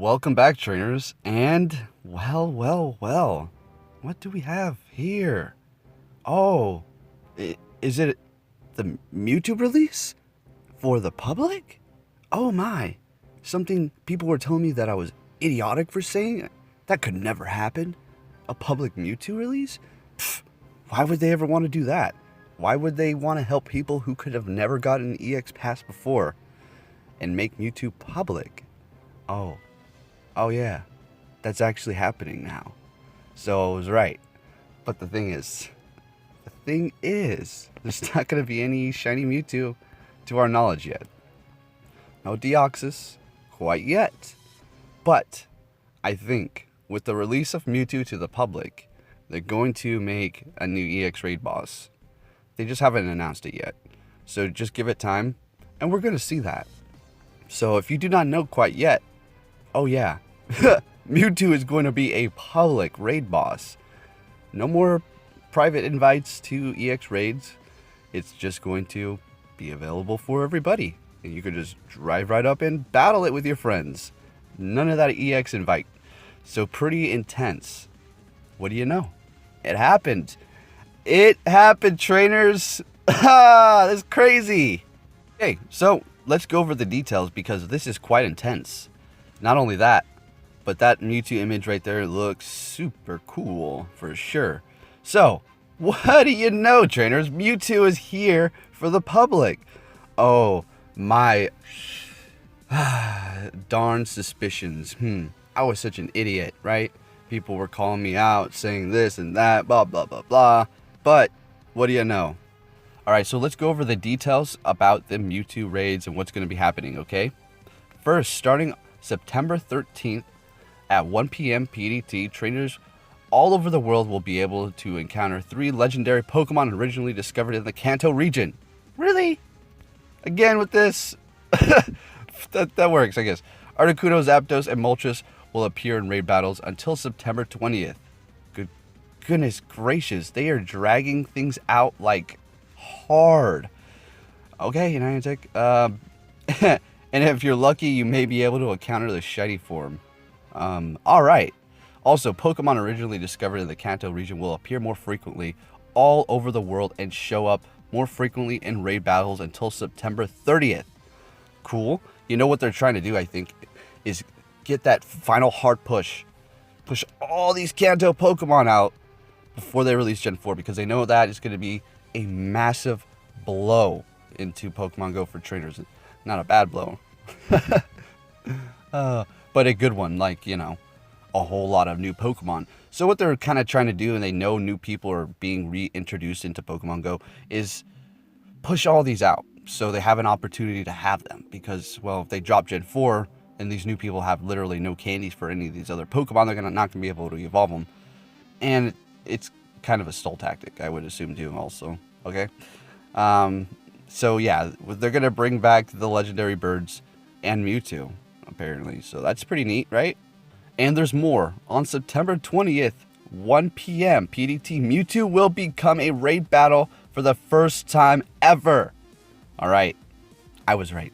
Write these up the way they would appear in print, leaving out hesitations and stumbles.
Welcome back, trainers, and well, what do we have here? Oh, is it the Mewtwo release for the public? Oh my, something people were telling me that I was idiotic for saying. That could never happen. A public Mewtwo release? Pfft, why would they ever want to do that? Why would they want to help people who could have never gotten an EX pass before and make Mewtwo public? Oh yeah, that's actually happening now. So I was right. But the thing is, there's not going to be any shiny Mewtwo to our knowledge yet. No Deoxys quite yet. But I think with the release of Mewtwo to the public, they're going to make a new EX raid boss. They just haven't announced it yet. So just give it time, and we're going to see that. So if you do not know quite yet, oh yeah, Mewtwo is going to be a public raid boss. No more private invites to EX raids. It's just going to be available for everybody. And you can just drive right up and battle it with your friends. None of that EX invite. So pretty intense. What do you know? It happened. It happened, trainers. That's crazy. Okay, so let's go over the details because this is quite intense. Not only that, but that Mewtwo image right there looks super cool for sure. So, what do you know, trainers? Mewtwo is here for the public. Oh, my darn suspicions. I was such an idiot, right? People were calling me out, saying this and that, blah, blah, blah, blah. But, what do you know? Alright, so let's go over the details about the Mewtwo raids and what's going to be happening, okay? First, starting September 13th at 1 p.m. PDT, trainers all over the world will be able to encounter 3 legendary Pokemon originally discovered in the Kanto region. Really? Again with this? that works, I guess. Articuno, Zapdos, and Moltres will appear in raid battles until September 20th. Goodness gracious, they are dragging things out like hard. Okay, Niantic. And if you're lucky, you may be able to encounter the shiny form. Alright. Also, Pokemon originally discovered in the Kanto region will appear more frequently all over the world and show up more frequently in raid battles until September 30th. Cool. You know what they're trying to do, I think, is get that final hard push. Push all these Kanto Pokemon out before they release Gen 4 because they know that is going to be a massive blow into Pokemon Go for trainers. Not a bad blow. But a good one, like, you know, a whole lot of new Pokemon. So what they're kind of trying to do, and they know new people are being reintroduced into Pokemon Go, is push all these out so they have an opportunity to have them. Because, well, if they drop Gen 4 and these new people have literally no candies for any of these other Pokemon, they're not going to be able to evolve them. And it's kind of a stall tactic, I would assume, too, also. Okay? So, yeah, they're going to bring back the legendary birds and Mewtwo, apparently. So that's pretty neat, right? And there's more. On September 20th, 1 p.m. PDT, Mewtwo will become a raid battle for the first time ever. All right. I was right.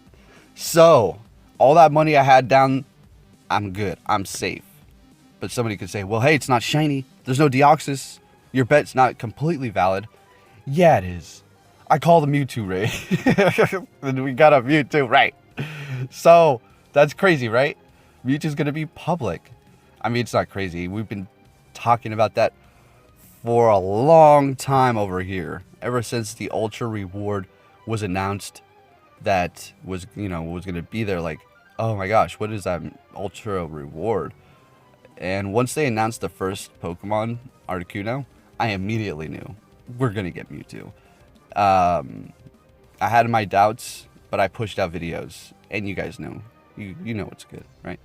So, all that money I had down, I'm good. I'm safe. But somebody could say, well, hey, it's not shiny. There's no Deoxys. Your bet's not completely valid. Yeah, it is. I call the Mewtwo raid. And we got a Mewtwo, right? So, that's crazy, right? Mewtwo's going to be public. I mean, it's not crazy. We've been talking about that for a long time over here. Ever since the Ultra Reward was announced that was, you know, was going to be there. Like, oh my gosh, what is that Ultra Reward? And once they announced the first Pokemon, Articuno, I immediately knew we're going to get Mewtwo. I had my doubts, but I pushed out videos. And you guys know. You know what's good, right?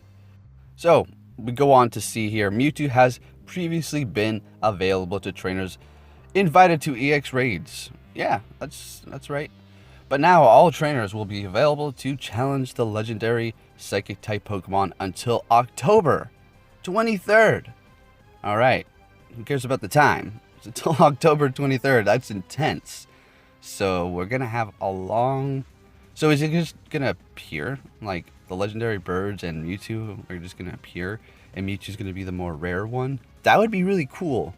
So, we go on to see here. Mewtwo has previously been available to trainers invited to EX raids. Yeah, that's right. But now all trainers will be available to challenge the legendary Psychic type Pokemon until October 23rd. Alright, who cares about the time? It's until October 23rd. That's intense. So we're going to have a long... So is it just going to appear like the legendary birds and Mewtwo are just going to appear, and Mewtwo's going to be the more rare one. That would be really cool.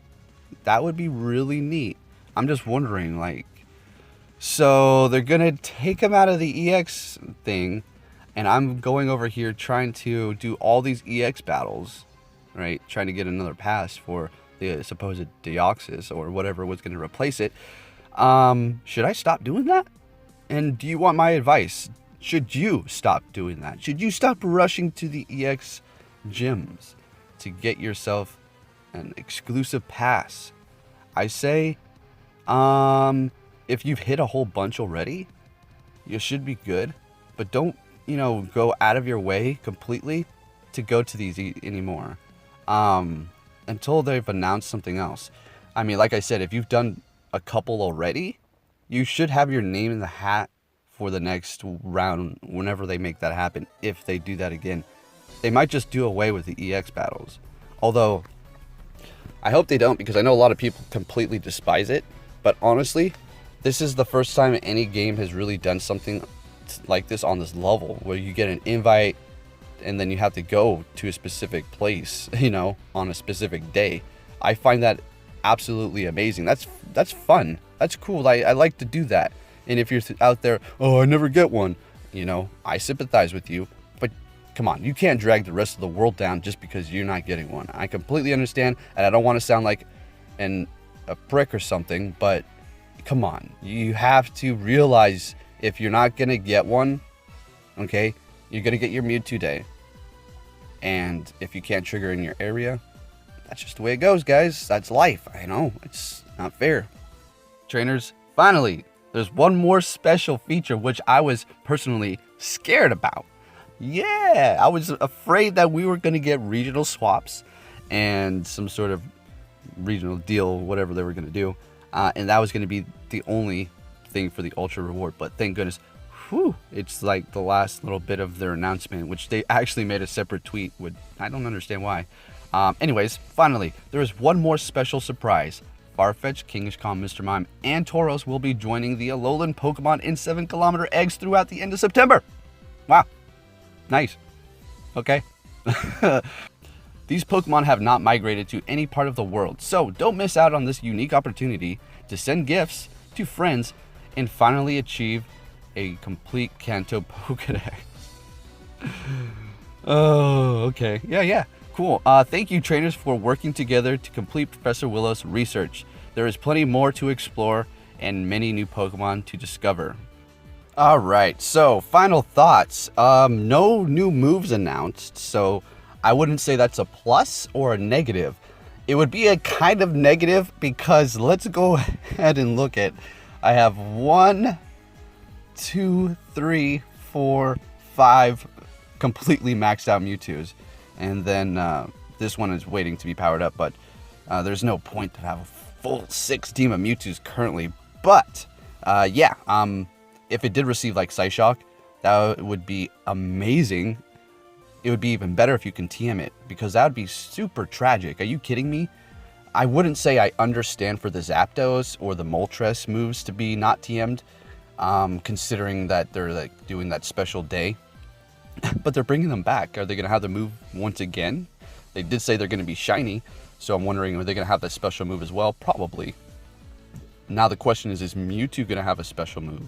That would be really neat. I'm just wondering, like, so they're going to take him out of the EX thing, and I'm going over here trying to do all these EX battles, right? Trying to get another pass for the supposed Deoxys or whatever was going to replace it. Should I stop doing that? And do you want my advice? Should you stop doing that? Should you stop rushing to the EX gyms to get yourself an exclusive pass? I say, if you've hit a whole bunch already, you should be good. But don't, go out of your way completely to go to these anymore. Until they've announced something else. I mean, like I said, if you've done a couple already, you should have your name in the hat for the next round whenever they make that happen. If they do that again, they might just do away with the EX battles. Although, I hope they don't, because I know a lot of people completely despise it. But honestly, this is the first time any game has really done something like this on this level, where you get an invite and then you have to go to a specific place, on a specific day. I find that absolutely amazing. That's fun. That's cool. I like to do that. And if you're out there, oh, I never get one, I sympathize with you. But come on, you can't drag the rest of the world down just because you're not getting one. I completely understand, and I don't want to sound like a prick or something, but come on. You have to realize if you're not going to get one, okay, you're going to get your Mewtwo Day. And if you can't trigger in your area, that's just the way it goes, guys. That's life. I know. It's not fair. Trainers, finally, there's one more special feature which I was personally scared about. Yeah, I was afraid that we were going to get regional swaps and some sort of regional deal, whatever they were going to do. And that was going to be the only thing for the Ultra Reward. But thank goodness, it's like the last little bit of their announcement, which they actually made a separate tweet. I don't understand why. Anyways, finally, there is one more special surprise. Farfetch, Kingish Kong, Mr. Mime, and Tauros will be joining the Alolan Pokemon in 7km eggs throughout the end of September. Wow. Nice. Okay. These Pokemon have not migrated to any part of the world, so don't miss out on this unique opportunity to send gifts to friends and finally achieve a complete Kanto Pokédex. Oh, okay. Yeah. Cool. Thank you, trainers, for working together to complete Professor Willow's research. There is plenty more to explore and many new Pokemon to discover. Alright, so final thoughts. No new moves announced, so I wouldn't say that's a plus or a negative. It would be a kind of negative because let's go ahead and look at. I have 1, 2, 3, 4, 5 completely maxed out Mewtwo's. And then this one is waiting to be powered up, but there's no point to have a full 6 team of Mewtwo's currently. But if it did receive like Psyshock, that would be amazing. It would be even better if you can TM it, because that would be super tragic. Are you kidding me? I wouldn't say I understand for the Zapdos or the Moltres moves to be not TM'd, considering that they're like doing that special day. But they're bringing them back. Are they going to have the move once again? They did say they're going to be shiny, so I'm wondering, are they going to have that special move as well? Probably. Now the question is Mewtwo going to have a special move?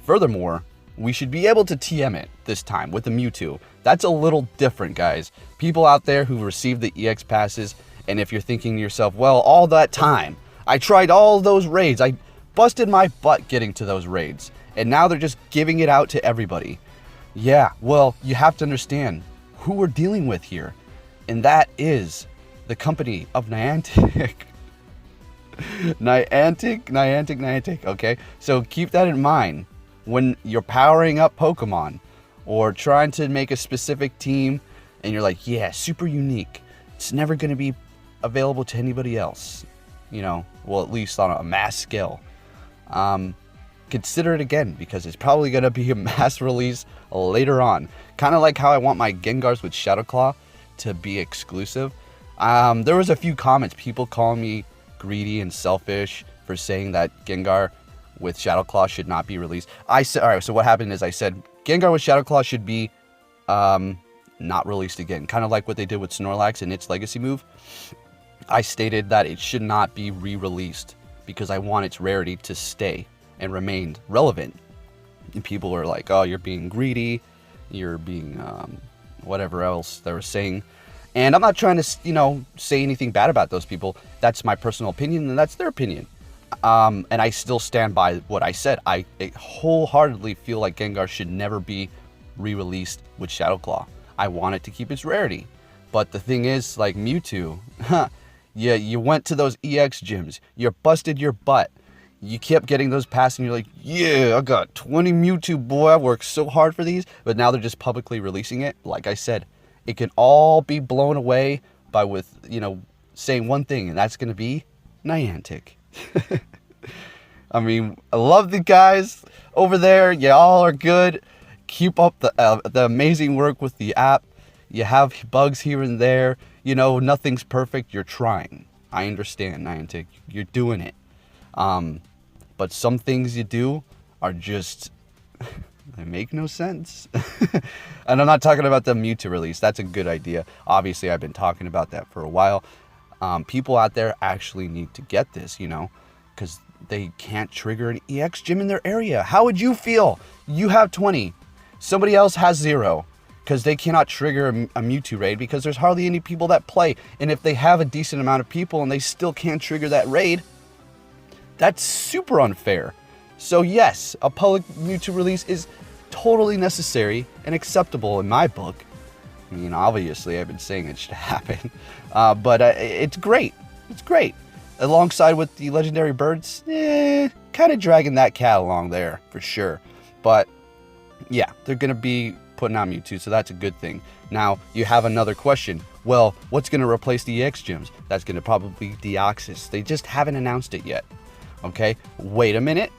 Furthermore, we should be able to TM it this time with the Mewtwo. That's a little different, guys. People out there who received the EX passes, and if you're thinking to yourself, well, all that time, I tried all those raids. I busted my butt getting to those raids. And now they're just giving it out to everybody. Yeah, well, you have to understand who we're dealing with here. And that is the company of Niantic. Niantic, okay? So keep that in mind when you're powering up Pokemon or trying to make a specific team and you're like, yeah, super unique. It's never going to be available to anybody else. Well, at least on a mass scale. Consider it again, because it's probably going to be a mass release later on. Kind of like how I want my Gengars with Shadow Claw to be exclusive. There was a few comments, people calling me greedy and selfish for saying that Gengar with Shadow Claw should not be released. I said, alright, so what happened is I said Gengar with Shadow Claw should be not released again. Kind of like what they did with Snorlax and its legacy move. I stated that it should not be re-released because I want its rarity to stay and remain relevant. And people are like, oh, you're being greedy, you're being whatever else they were saying. And I'm not trying to, say anything bad about those people. That's my personal opinion, and that's their opinion. And I still stand by what I said. I wholeheartedly feel like Gengar should never be re-released with Shadow Claw. I want it to keep its rarity. But the thing is, like Mewtwo, yeah, you went to those EX gyms, you busted your butt. You kept getting those passes and you're like, yeah, I got 20 Mewtwo, boy, I worked so hard for these. But now they're just publicly releasing it. Like I said, it can all be blown away by saying one thing, and that's going to be Niantic. I mean, I love the guys over there. Y'all are good. Keep up the amazing work with the app. You have bugs here and there. Nothing's perfect. You're trying. I understand, Niantic. You're doing it. But some things you do are just, they make no sense. And I'm not talking about the Mewtwo release. That's a good idea. Obviously, I've been talking about that for a while. People out there actually need to get this, because they can't trigger an EX gym in their area. How would you feel? You have 20. Somebody else has 0. Because they cannot trigger a Mewtwo raid because there's hardly any people that play. And if they have a decent amount of people and they still can't trigger that raid, that's super unfair. So yes, a public Mewtwo release is totally necessary and acceptable in my book. I mean, obviously, I've been saying it should happen. But it's great. It's great. Alongside with the legendary birds, kind of dragging that cat along there, for sure. But yeah, they're going to be putting out Mewtwo, so that's a good thing. Now, you have another question. Well, what's going to replace the EX gyms? That's going to probably be Deoxys. They just haven't announced it yet. Okay, wait a minute.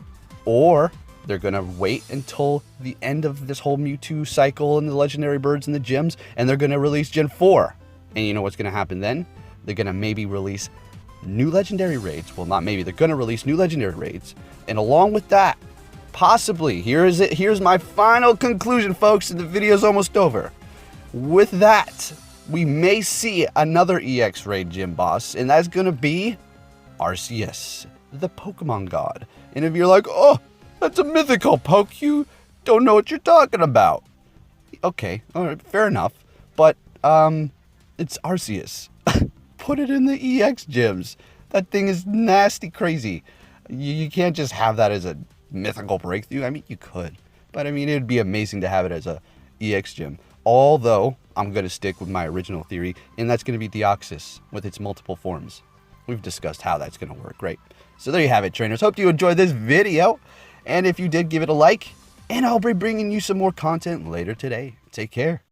Or they're going to wait until the end of this whole Mewtwo cycle and the legendary birds and the gyms, and they're going to release Gen 4. And you know what's going to happen then? They're going to maybe release new legendary raids. Well, not maybe. They're going to release new legendary raids. And along with that, possibly, here's my final conclusion, folks, and the video's almost over. With that, we may see another EX raid gym boss, and that's going to be Arceus, the Pokemon God. And if you're like, oh, that's a mythical poke, you don't know what you're talking about. Okay, all right, fair enough. But it's Arceus. Put it in the EX gyms. That thing is nasty crazy. You can't just have that as a mythical breakthrough. I mean, you could. But I mean, it would be amazing to have it as a EX gym. Although, I'm going to stick with my original theory, and that's going to be Deoxys with its multiple forms. We've discussed how that's going to work, right? So there you have it, trainers. Hope you enjoyed this video. And if you did, give it a like. And I'll be bringing you some more content later today. Take care.